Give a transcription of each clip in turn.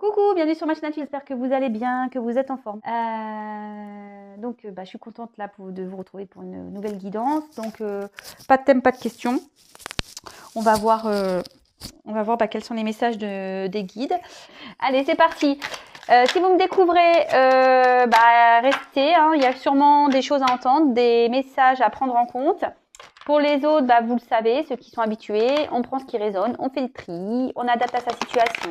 Coucou, bienvenue sur ma chaîne, j'espère que vous allez bien, que vous êtes en forme. Je suis contente là de vous retrouver pour une nouvelle guidance. Donc, pas de thème, pas de questions. On va voir quels sont les messages des guides. Allez, c'est parti. Si vous me découvrez, restez. Hein, il y a sûrement des choses à entendre, des messages à prendre en compte. Pour les autres, vous le savez, ceux qui sont habitués, on prend ce qui résonne, on fait le tri, on adapte à sa situation,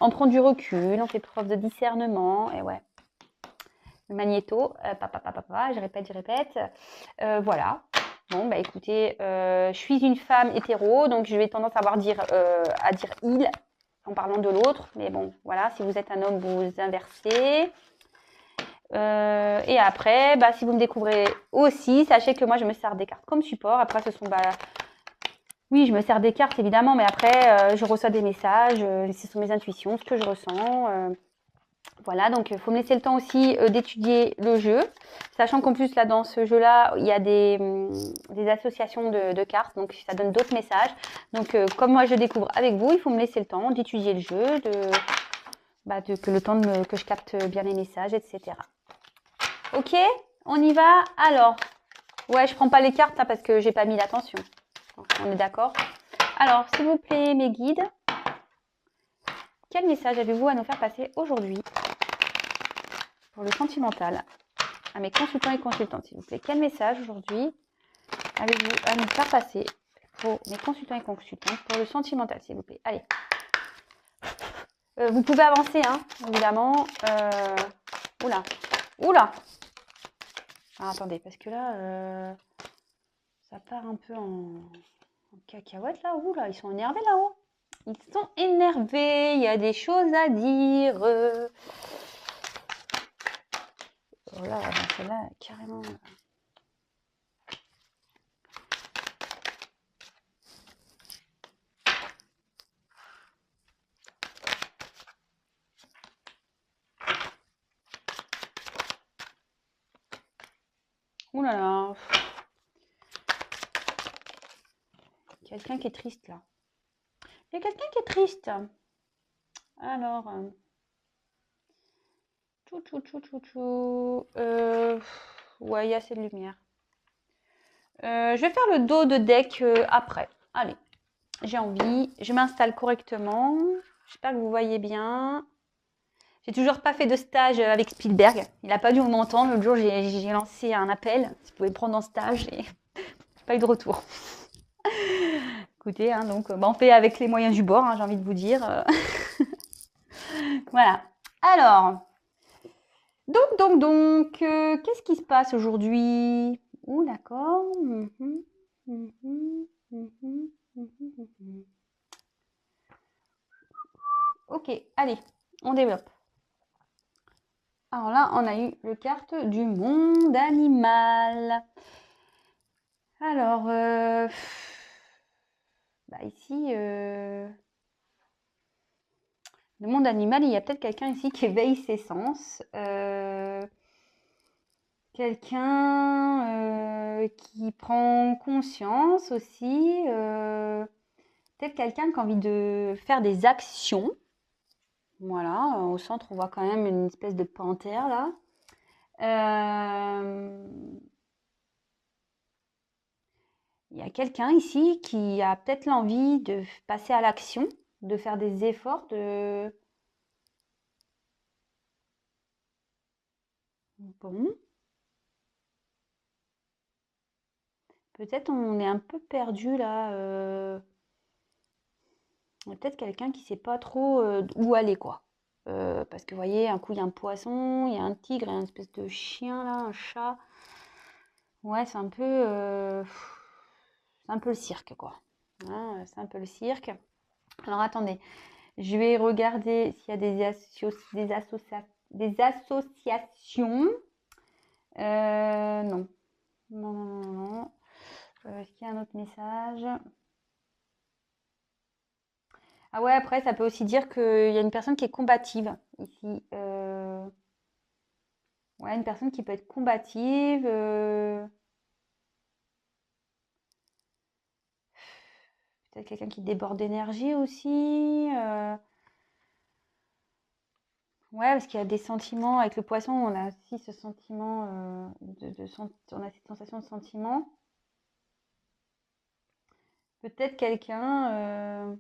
on prend du recul, on fait preuve de discernement, et ouais. Le magnéto, je répète. Voilà. Bon, écoutez, je suis une femme hétéro, donc je vais tendance à dire il en parlant de l'autre. Mais bon, voilà, si vous êtes un homme, vous inversez. Et après, si vous me découvrez aussi, sachez que moi, je me sers des cartes comme support. Après, ce sont... oui, je me sers des cartes, évidemment, mais après, je reçois des messages. Ce sont mes intuitions, ce que je ressens. Voilà, donc il faut me laisser le temps aussi d'étudier le jeu. Sachant qu'en plus, là, dans ce jeu-là, il y a des associations de cartes. Donc, ça donne d'autres messages. Donc, comme moi, je découvre avec vous, il faut me laisser le temps d'étudier le jeu, que je capte bien les messages, etc. Ok, on y va. Alors, ouais, je prends pas les cartes là parce que j'ai pas mis l'attention. On est d'accord? Alors, s'il vous plaît, mes guides, quel message avez-vous à nous faire passer aujourd'hui pour le sentimental? À mes consultants et consultantes, s'il vous plaît. Quel message aujourd'hui avez-vous à nous faire passer pour mes consultants et consultantes pour le sentimental, s'il vous plaît? Allez. Vous pouvez avancer, hein, évidemment. Oula. Oula. Alors, attendez, parce que là, ça part un peu en cacahuète, là. Oula, ils sont énervés, là-haut. Ils sont énervés. Il y a des choses à dire. Voilà, celle-là, carrément... Ouh là là. Quelqu'un qui est triste là. Il y a quelqu'un qui est triste. Alors. Ouais, il y a assez de lumière. Je vais faire le dos de deck après. Allez. J'ai envie. Je m'installe correctement. J'espère que vous voyez bien. J'ai toujours pas fait de stage avec Spielberg. Il n'a pas dû m'entendre. L'autre jour, j'ai lancé un appel. Si vous pouvez me prendre en stage. Et j'ai pas eu de retour. Écoutez, hein, donc on fait avec les moyens du bord, hein, j'ai envie de vous dire. Voilà. Alors, qu'est-ce qui se passe aujourd'hui? Oh, d'accord. Ok, allez, on développe. Alors là, on a eu le carte du monde animal. Alors, ici, le monde animal, il y a peut-être quelqu'un ici qui éveille ses sens. Quelqu'un qui prend conscience aussi. Peut-être quelqu'un qui a envie de faire des actions. Voilà, au centre, on voit quand même une espèce de panthère là. Il y a quelqu'un ici qui a peut-être l'envie de passer à l'action, de faire des efforts, Bon. Peut-être on est un peu perdu là. Peut-être quelqu'un qui sait pas trop où aller, quoi. Parce que vous voyez, un coup il y a un poisson, il y a un tigre, il y a une espèce de chien là, un chat. Ouais, c'est un peu le cirque, quoi. Hein, c'est un peu le cirque. Alors attendez, je vais regarder s'il y a des associations. Non. Non. Est-ce qu'il y a un autre message? Ah ouais, après, ça peut aussi dire qu'il y a une personne qui est combative ici. Ouais, une personne qui peut être combative. Peut-être quelqu'un qui déborde d'énergie aussi. Ouais, parce qu'il y a des sentiments. Avec le poisson, on a aussi ce sentiment, on a cette sensation de sentiment. Peut-être quelqu'un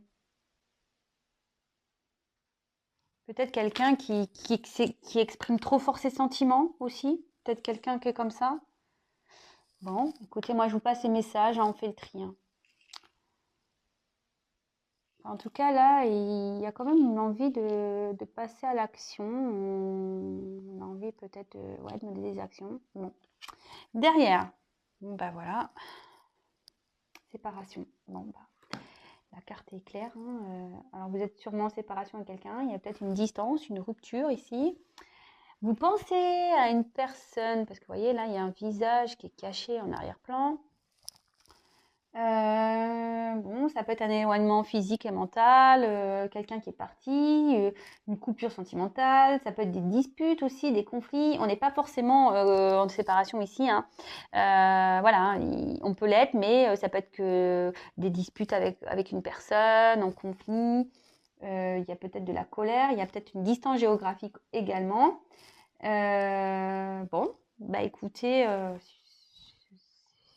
qui exprime trop fort ses sentiments aussi. Peut-être quelqu'un qui est comme ça. Bon, écoutez, moi je vous passe ces messages, hein, on fait le tri, hein. En tout cas, là, il y a quand même une envie de passer à l'action. On a envie peut-être ouais, de mener des actions. Bon. Derrière, bon bah voilà, séparation. Bon bah, la carte est claire, hein. Alors vous êtes sûrement en séparation avec quelqu'un. Il y a peut-être une distance, une rupture ici. Vous pensez à une personne, parce que vous voyez là, il y a un visage qui est caché en arrière-plan. Bon, ça peut être un éloignement physique et mental, quelqu'un qui est parti, une coupure sentimentale, ça peut être des disputes aussi, des conflits. On n'est pas forcément en séparation ici, hein. Voilà, on peut l'être, mais ça peut être que des disputes avec une personne, en conflit. Il y a peut-être de la colère, il y a peut-être une distance géographique également. Bon, bah écoutez,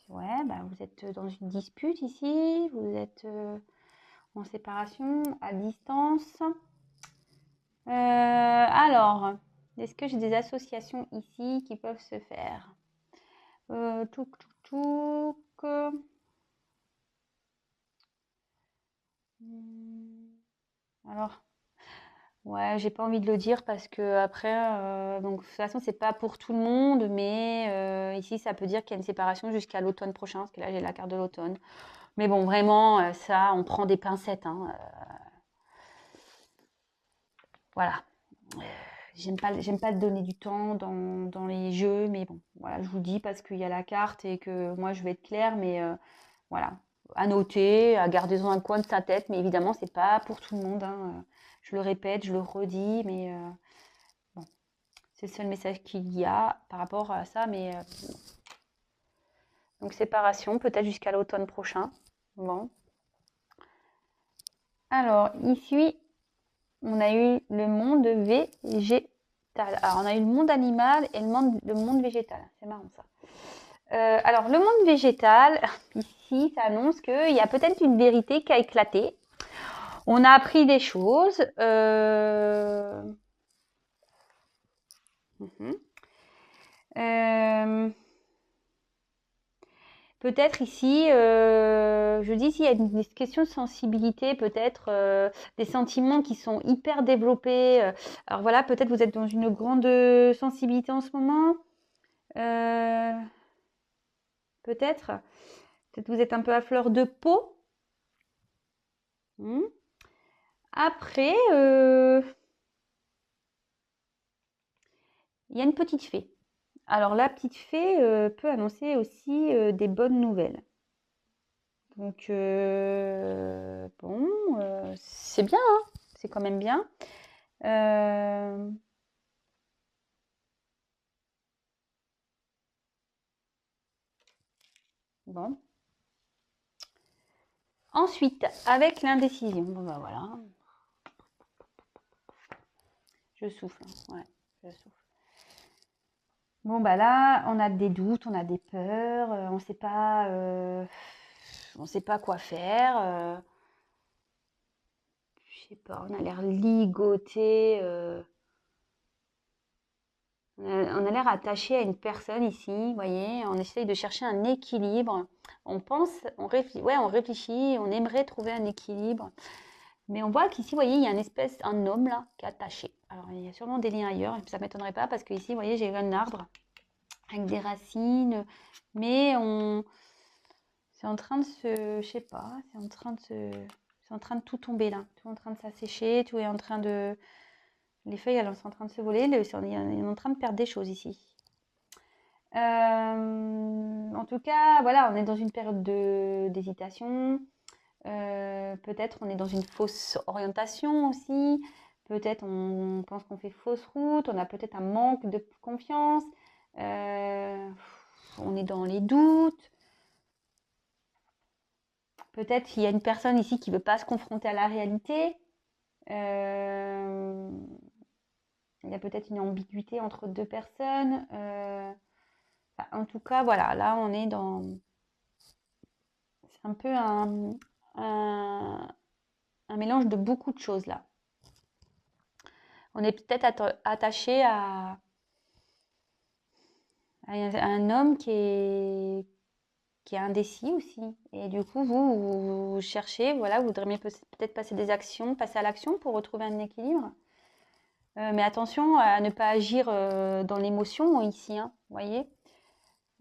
ouais, bah vous êtes dans une dispute ici, vous êtes en séparation, à distance. Alors, est-ce que j'ai des associations ici qui peuvent se faire? Touk, touk, touk. Alors, ouais, j'ai pas envie de le dire parce que après, donc de toute façon, c'est pas pour tout le monde, mais ici, ça peut dire qu'il y a une séparation jusqu'à l'automne prochain, parce que là, j'ai la carte de l'automne. Mais bon, vraiment, ça, on prend des pincettes, hein. Voilà. J'aime pas donner du temps dans les jeux, mais bon, voilà, je vous dis parce qu'il y a la carte et que moi, je vais être claire, mais voilà, à noter, à garder dans un coin de sa tête, mais évidemment, c'est pas pour tout le monde, hein. Je le répète, je le redis, mais bon, c'est le seul message qu'il y a par rapport à ça, mais donc séparation, peut-être jusqu'à l'automne prochain. Bon. Alors, ici, on a eu le monde végétal. Alors, on a eu le monde animal et le monde végétal. C'est marrant ça. Alors, le monde végétal, ici, ça annonce qu'il y a peut-être une vérité qui a éclaté. On a appris des choses. Peut-être ici, je dis s'il y a une question de sensibilité, peut-être des sentiments qui sont hyper développés. Alors voilà, peut-être vous êtes dans une grande sensibilité en ce moment. Peut-être. Peut-être vous êtes un peu à fleur de peau. Après, il y a une petite fée. Alors la petite fée peut annoncer aussi des bonnes nouvelles. Donc bon, c'est bien, hein, c'est quand même bien. Bon. Ensuite, avec l'indécision, bon bah voilà, je souffle, hein. Ouais, je souffle. Bon bah là, on a des doutes, on a des peurs, on sait pas quoi faire. Je sais pas, on a l'air ligoté, on a l'air attaché à une personne ici, vous voyez, on essaye de chercher un équilibre. On pense, on réfléchit, on aimerait trouver un équilibre. Mais on voit qu'ici, vous voyez, il y a un homme là qui est attaché. Alors, il y a sûrement des liens ailleurs, ça ne m'étonnerait pas parce que ici, vous voyez, j'ai un arbre avec des racines, mais c'est en train de se, je sais pas, c'est en train de tout tomber là, tout est en train de s'assécher, tout est en train de, les feuilles, elles sont en train de se voler, on est en train de perdre des choses ici. En tout cas, voilà, on est dans une période d'hésitation. Peut-être on est dans une fausse orientation aussi. Peut-être on pense qu'on fait fausse route. On a peut-être un manque de confiance. On est dans les doutes. Peut-être qu'il y a une personne ici qui ne veut pas se confronter à la réalité. Et il y a peut-être une ambiguïté entre deux personnes. Enfin, en tout cas, voilà, là, on est dans... C'est un peu un mélange de beaucoup de choses, là. On est peut-être attaché à un homme qui est indécis aussi. Et du coup, vous cherchez, voilà, vous voudriez peut-être passer des actions, passer à l'action pour retrouver un équilibre. Mais attention à ne pas agir dans l'émotion ici, hein, vous voyez,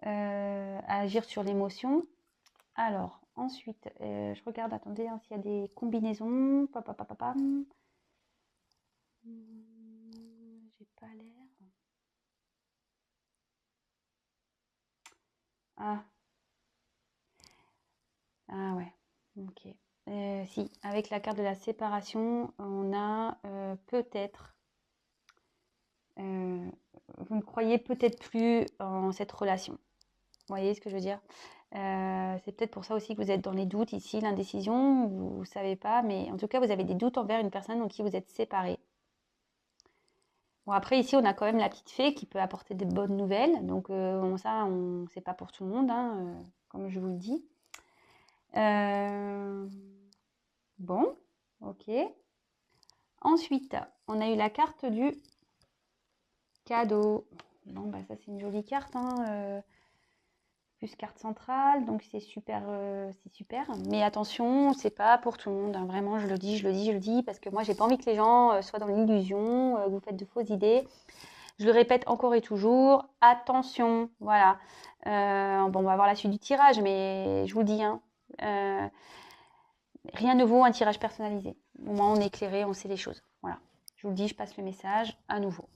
à agir sur l'émotion. Alors, ensuite, je regarde, attendez, hein, s'il y a des combinaisons. J'ai pas l'air. Ah, ah ouais, ok. Si, avec la carte de la séparation, on a peut-être, vous ne croyez peut-être plus en cette relation. Vous voyez ce que je veux dire? C'est peut-être pour ça aussi que vous êtes dans les doutes ici, l'indécision, vous ne savez pas, mais en tout cas, vous avez des doutes envers une personne en qui vous êtes séparés. Bon, après, ici, on a quand même la petite fée qui peut apporter des bonnes nouvelles, donc ça, c'est pas pour tout le monde, hein, comme je vous le dis. Bon, ok. Ensuite, on a eu la carte du cadeau. Bon, bah ça, c'est une jolie carte, hein, plus carte centrale, donc c'est super, c'est super. Mais attention, c'est pas pour tout le monde, hein. Vraiment, je le dis, parce que moi, j'ai pas envie que les gens soient dans l'illusion, que vous faites de fausses idées. Je le répète encore et toujours, attention, voilà. Bon, on va voir la suite du tirage, mais je vous dis, hein, rien ne vaut un tirage personnalisé. Au moins, on est éclairé, on sait les choses. Voilà. Je vous le dis, je passe le message à nouveau.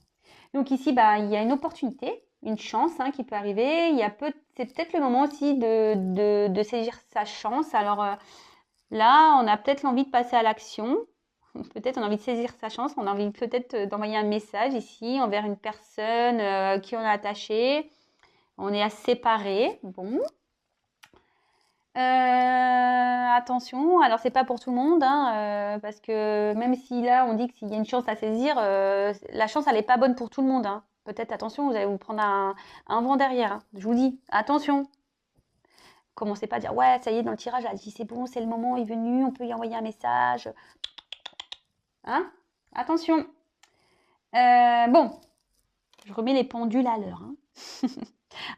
Donc ici, bah, il y a une opportunité, une chance, hein, qui peut arriver. C'est peut-être le moment aussi de saisir sa chance. Alors là, on a peut-être l'envie de passer à l'action. Peut-être on a envie de saisir sa chance. On a envie peut-être d'envoyer un message ici envers une personne qui on est attaché. On est à séparer. Bon. Attention, alors c'est pas pour tout le monde, hein, parce que même si là on dit qu'il y a une chance à saisir, la chance elle est pas bonne pour tout le monde, hein. Peut-être attention, vous allez vous prendre un vent derrière, hein. Je vous dis, attention. Commencez pas à dire ouais, ça y est, dans le tirage, elle dit c'est bon, c'est le moment est venu, on peut y envoyer un message. Hein? Attention. Bon, je remets les pendules à l'heure, hein.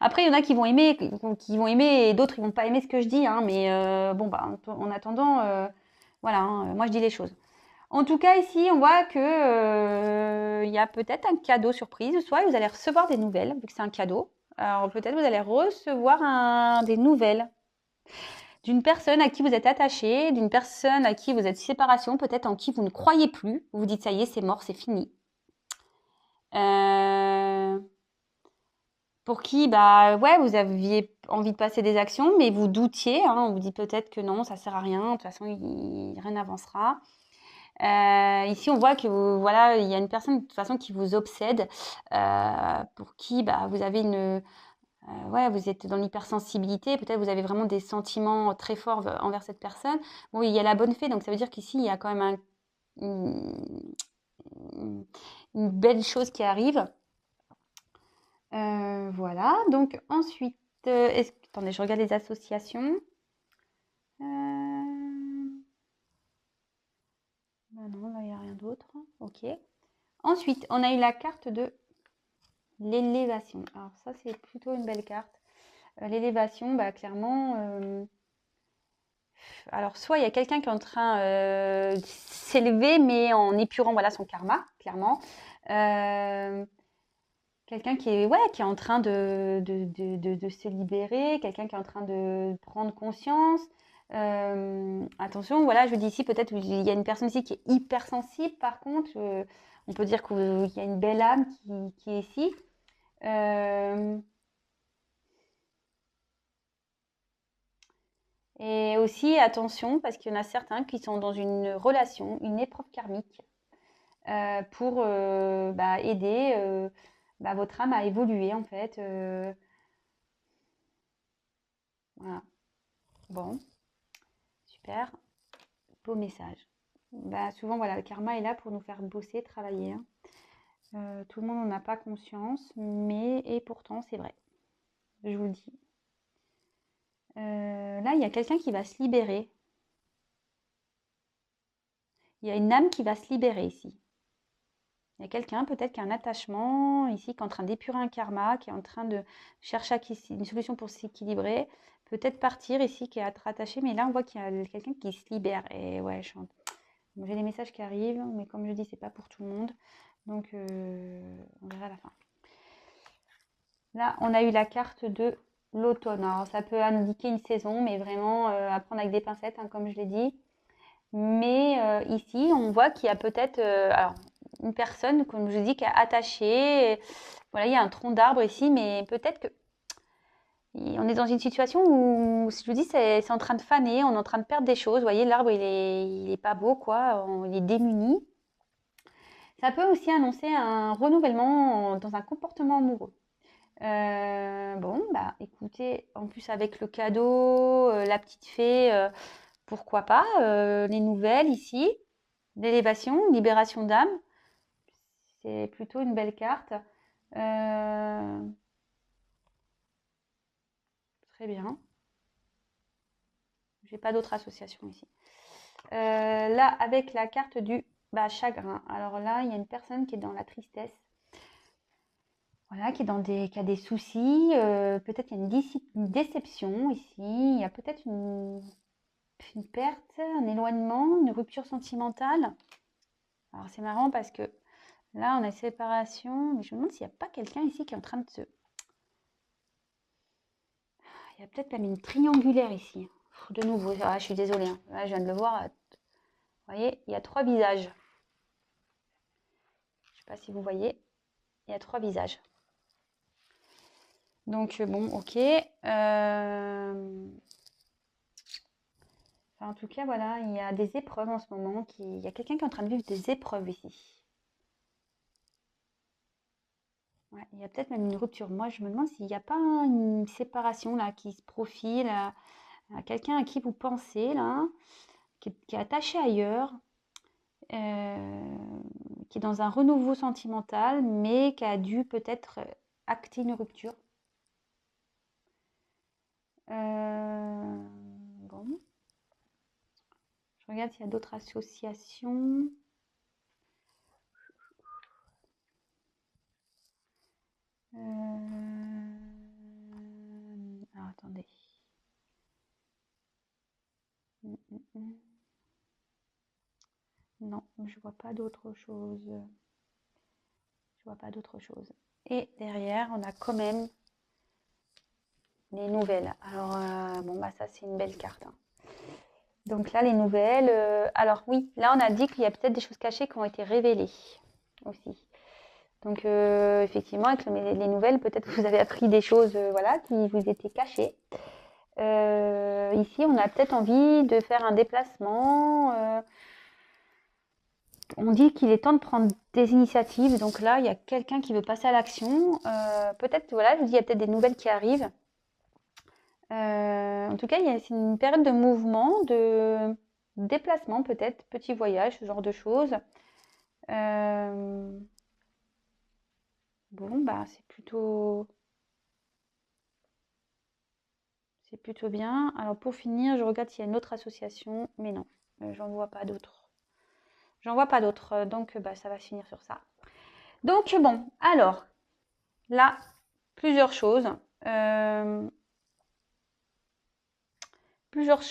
Après, il y en a qui vont aimer, et d'autres ils vont pas aimer ce que je dis, hein, mais bon, bah, en attendant, voilà, hein, moi je dis les choses. En tout cas, ici, on voit que il y a peut-être un cadeau surprise. Soit vous allez recevoir des nouvelles, vu que c'est un cadeau. Alors peut-être vous allez recevoir des nouvelles d'une personne à qui vous êtes attaché, d'une personne à qui vous êtes séparation, peut-être en qui vous ne croyez plus. Vous vous dites ça y est, c'est mort, c'est fini. Pour qui, bah ouais, vous aviez envie de passer des actions, mais vous doutiez, hein, on vous dit peut-être que non, ça sert à rien, de toute façon, rien n'avancera. Ici, on voit que voilà, il y a une personne de toute façon qui vous obsède, pour qui bah, vous avez ouais, vous êtes dans l'hypersensibilité, peut-être vous avez vraiment des sentiments très forts envers cette personne. Bon, il y a la bonne fée, donc ça veut dire qu'ici, il y a quand même une, une belle chose qui arrive. Voilà, donc ensuite, attendez, je regarde les associations. Bah non, là, il n'y a rien d'autre. Ok. Ensuite, on a eu la carte de l'élévation. Alors ça, c'est plutôt une belle carte. L'élévation, bah, clairement, alors soit il y a quelqu'un qui est en train de s'élever, mais en épurant voilà, son karma, clairement. Quelqu'un qui est, ouais, qui est en train de se libérer, quelqu'un qui est en train de prendre conscience. Attention, voilà, je dis ici, peut-être il y a une personne ici qui est hypersensible, par contre, on peut dire qu'il y a une belle âme qui est ici. Et aussi, attention, parce qu'il y en a certains qui sont dans une relation, une épreuve karmique, pour bah, aider bah, votre âme à évoluer, en fait. Voilà. Bon, super. Beau message. Bah, souvent, voilà, le karma est là pour nous faire bosser, travailler, hein. Tout le monde n'en a pas conscience, mais et pourtant c'est vrai. Je vous le dis. Là, il y a quelqu'un qui va se libérer. Il y a une âme qui va se libérer ici. Il y a quelqu'un peut-être qui a un attachement ici, qui est en train d'épurer un karma, qui est en train de chercher une solution pour s'équilibrer. Peut-être partir ici, qui est attaché, mais là on voit qu'il y a quelqu'un qui se libère. Et ouais, j'ai des messages qui arrivent, mais comme je dis, c'est pas pour tout le monde. Donc on verra à la fin. Là, on a eu la carte de l'automne. Alors ça peut indiquer une saison, mais vraiment à prendre avec des pincettes, hein, comme je l'ai dit. Mais ici, on voit qu'il y a peut-être une personne, comme je dis, qui est attachée. Voilà, il y a un tronc d'arbre ici, mais peut-être que on est dans une situation où, je vous dis, c'est en train de faner, on est en train de perdre des choses. Vous voyez, l'arbre, il est pas beau, quoi. Il est démuni. Ça peut aussi annoncer un renouvellement dans un comportement amoureux. Bon, bah écoutez, en plus avec le cadeau, la petite fée, pourquoi pas, les nouvelles ici, l'élévation, libération d'âme, c'est plutôt une belle carte. Très bien. J'ai pas d'autres associations ici. Là, avec la carte du chagrin. Alors là, il y a une personne qui est dans la tristesse. Voilà, qui a des soucis. Peut-être il y a une déception ici. Il y a peut-être une perte, un éloignement, une rupture sentimentale. Alors c'est marrant parce que là, on a séparation. Mais je me demande s'il n'y a pas quelqu'un ici qui est en train de se... Il y a peut-être même une triangulaire ici. De nouveau, je suis désolée. Hein. Là, je viens de le voir. Vous voyez, il y a 3 visages. Je ne sais pas si vous voyez. Il y a 3 visages. Donc, bon, ok. En tout cas, voilà, il y a des épreuves en ce moment. Il y a quelqu'un qui est en train de vivre des épreuves ici. Ouais, il y a peut-être même une rupture. Moi, je me demande s'il n'y a pas une séparation là qui se profile à quelqu'un à qui vous pensez là, qui est attaché ailleurs, qui est dans un renouveau sentimental, mais qui a dû peut-être acter une rupture. Bon. Je regarde s'il y a d'autres associations. Alors, attendez. Non, je vois pas d'autre chose. Je vois pas d'autre chose. Et derrière, on a quand même les nouvelles. Alors, bon, bah ça, c'est une belle carte. Hein. Donc là, les nouvelles. Alors oui, là, on a dit qu'il y a peut-être des choses cachées qui ont été révélées aussi. Donc, effectivement, avec les nouvelles, peut-être que vous avez appris des choses voilà, qui vous étaient cachées. Ici, on a peut-être envie de faire un déplacement. On dit qu'il est temps de prendre des initiatives. Donc là, il y a quelqu'un qui veut passer à l'action. Peut-être, voilà, je vous dis, il y a peut-être des nouvelles qui arrivent. En tout cas, c'est une période de mouvement, de déplacement peut-être, petit voyage, ce genre de choses. Bon, bah c'est plutôt bien. Alors pour finir, je regarde s'il y a une autre association, mais non, j'en vois pas d'autres. J'en vois pas d'autres, donc bah ça va se finir sur ça. Donc bon, alors là, plusieurs choses. Plusieurs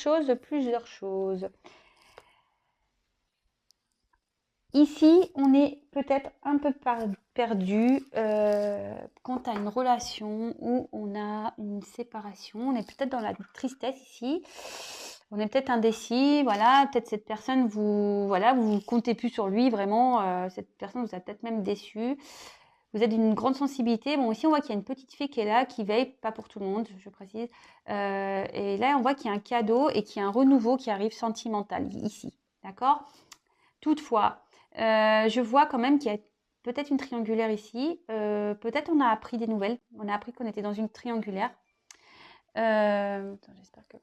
choses. Ici, on est peut-être un peu perdu quant à une relation où on a une séparation. On est peut-être dans la tristesse ici. On est peut-être indécis. Voilà, peut-être cette personne, vous comptez plus sur lui vraiment. Cette personne vous a peut-être même déçu. Vous êtes d'une grande sensibilité. Bon, ici, on voit qu'il y a une petite fée qui est là, qui veille, pas pour tout le monde, je précise. Et là, on voit qu'il y a un cadeau et qu'il y a un renouveau qui arrive sentimental ici. D'accord ? Toutefois, je vois quand même qu'il y a peut-être une triangulaire ici. Peut-être on a appris des nouvelles. On a appris qu'on était dans une triangulaire. Attends, j'espère que...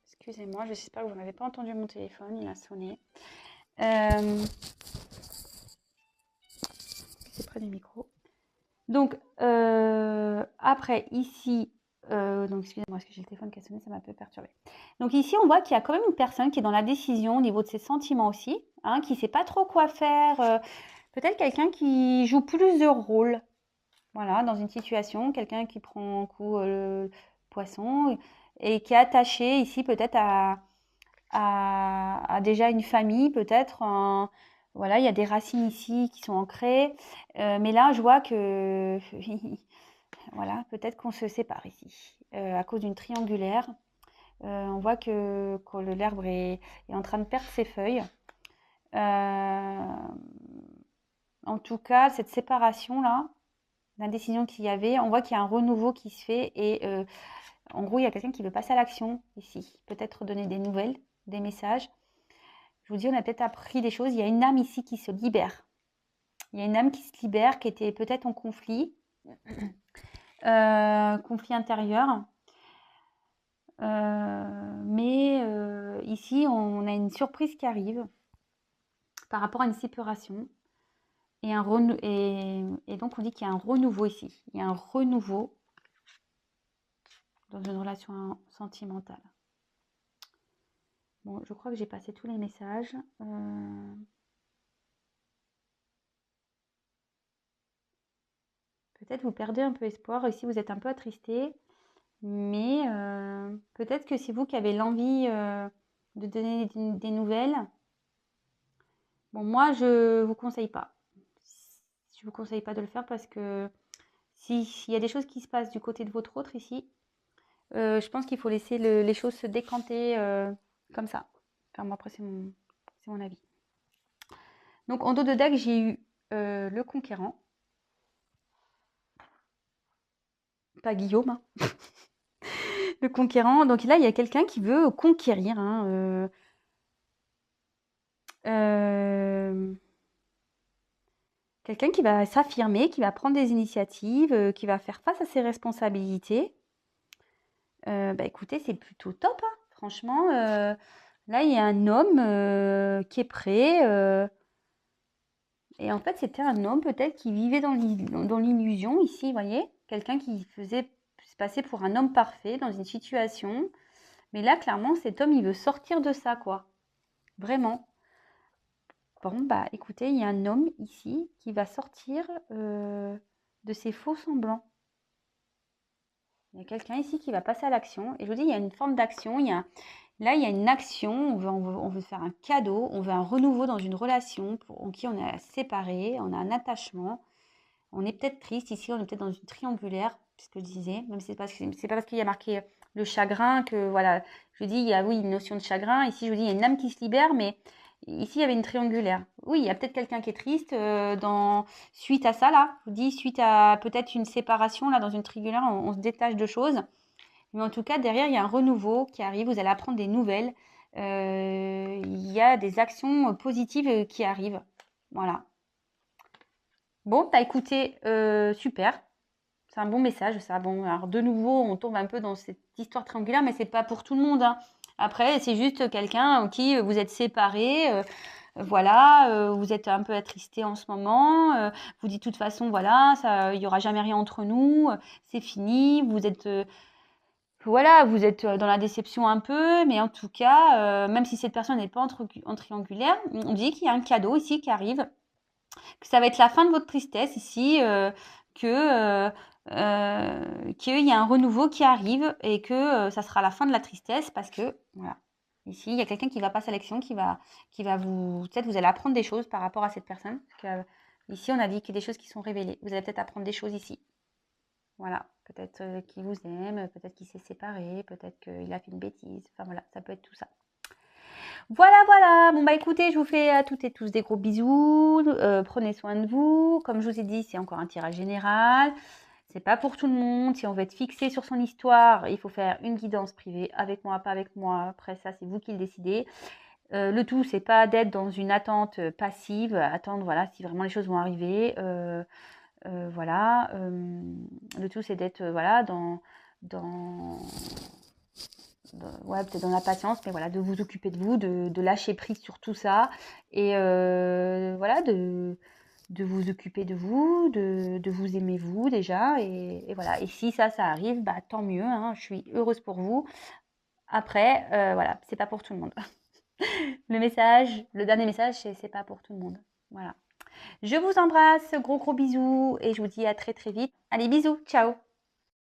Excusez-moi, j'espère que vous n'avez pas entendu mon téléphone. Il a sonné. près du micro. Donc, après, ici, donc excusez-moi, parce que j'ai le téléphone qui a sonné, ça m'a un peu perturbé. Donc ici, on voit qu'il y a quand même une personne qui est dans la décision au niveau de ses sentiments aussi, hein, qui ne sait pas trop quoi faire. Peut-être quelqu'un qui joue plusieurs rôles, voilà, dans une situation, quelqu'un qui prend un coup le poisson et qui est attaché ici peut-être à déjà une famille, peut-être. Voilà, il y a des racines ici qui sont ancrées. Mais là, je vois que voilà, peut-être qu'on se sépare ici à cause d'une triangulaire. On voit que l'herbe est en train de perdre ses feuilles. En tout cas, cette séparation-là, l'indécision qu'il y avait, on voit qu'il y a un renouveau qui se fait et en gros, il y a quelqu'un qui veut passer à l'action ici. Peut-être donner des nouvelles, des messages. Je vous dis, on a peut-être appris des choses. Il y a une âme ici qui se libère. Il y a une âme qui se libère, qui était peut-être en conflit, conflit intérieur. Mais ici, on a une surprise qui arrive par rapport à une séparation. Et donc, on dit qu'il y a un renouveau ici. Il y a un renouveau dans une relation sentimentale. Bon, je crois que j'ai passé tous les messages. Peut-être vous perdez un peu espoir. Ici, vous êtes un peu attristé. Mais peut-être que c'est vous qui avez l'envie de donner des nouvelles. Bon, moi, je ne vous conseille pas. Je ne vous conseille pas de le faire parce que s'il y a des choses qui se passent du côté de votre autre ici, je pense qu'il faut laisser les choses se décanter comme ça. Enfin, moi, après, c'est mon avis. Donc, en dos de deck, j'ai eu le conquérant. Pas Guillaume. Hein. Le conquérant. Donc là, il y a quelqu'un qui veut conquérir. Hein, quelqu'un qui va s'affirmer, qui va prendre des initiatives, qui va faire face à ses responsabilités. Bah écoutez, c'est plutôt top. Hein. Franchement, là, il y a un homme qui est prêt. Et en fait, c'était un homme peut-être qui vivait dans l'illusion ici, vous voyez. Quelqu'un qui faisait se passer pour un homme parfait dans une situation. Mais là, clairement, cet homme, il veut sortir de ça, quoi. Vraiment. Bon, bah écoutez, il y a un homme ici qui va sortir de ses faux semblants. Il y a quelqu'un ici qui va passer à l'action. Et je vous dis, il y a une forme d'action. Là, il y a une action. On veut faire un cadeau. On veut un renouveau dans une relation en qui on est séparé. On a un attachement. On est peut-être triste. Ici, on est peut-être dans une triangulaire. C'est ce que je disais. Même si c'est pas parce qu'il y a marqué le chagrin que, voilà. Je dis, il y a, oui, une notion de chagrin. Ici, je vous dis, il y a une âme qui se libère. Mais ici, il y avait une triangulaire. Oui, il y a peut-être quelqu'un qui est triste suite à ça, là. Je vous dis, suite à peut-être une séparation, là, dans une triangulaire, on se détache de choses. Mais en tout cas, derrière, il y a un renouveau qui arrive. Vous allez apprendre des nouvelles. Il y a des actions positives qui arrivent. Voilà. Bon, t'as écouté, super. C'est un bon message, ça. Bon, alors de nouveau, on tombe un peu dans cette histoire triangulaire, mais c'est pas pour tout le monde. Hein. Après, c'est juste quelqu'un qui vous êtes séparés. Voilà, vous êtes un peu attristé en ce moment. Vous dites de toute façon, voilà, ça, il y aura jamais rien entre nous. C'est fini. Vous êtes voilà, vous êtes dans la déception un peu, mais en tout cas, même si cette personne n'est pas en triangulaire, on dit qu'il y a un cadeau ici qui arrive, que ça va être la fin de votre tristesse ici, que qu'il y a un renouveau qui arrive et que ça sera la fin de la tristesse parce que voilà. Ici, il y a quelqu'un qui va passer à l'action, qui va vous peut-être vous allez apprendre des choses par rapport à cette personne. Ici, on a dit qu'il y a des choses qui sont révélées. Vous allez peut-être apprendre des choses ici. Voilà, peut-être qu'il vous aime, peut-être qu'il s'est séparé, peut-être qu'il a fait une bêtise. Enfin voilà, ça peut être tout ça. Voilà, voilà. Bon bah écoutez, je vous fais à toutes et tous des gros bisous. Prenez soin de vous. Comme je vous ai dit, c'est encore un tirage général. C'est pas pour tout le monde. Si on veut être fixé sur son histoire, il faut faire une guidance privée avec moi, pas avec moi. Après ça, c'est vous qui le décidez. Le tout, c'est pas d'être dans une attente passive, attendre voilà si vraiment les choses vont arriver. Voilà. Le tout, c'est d'être voilà ouais, peut-être dans la patience, mais voilà, de vous occuper de vous, de lâcher prise sur tout ça et voilà, de vous occuper de vous, de vous aimer vous déjà. Et voilà. Et si ça arrive, bah, tant mieux. Hein, je suis heureuse pour vous. Après, voilà, c'est pas pour tout le monde. Le dernier message, c'est pas pour tout le monde. Voilà. Je vous embrasse, gros bisous et je vous dis à très vite. Allez, bisous, ciao.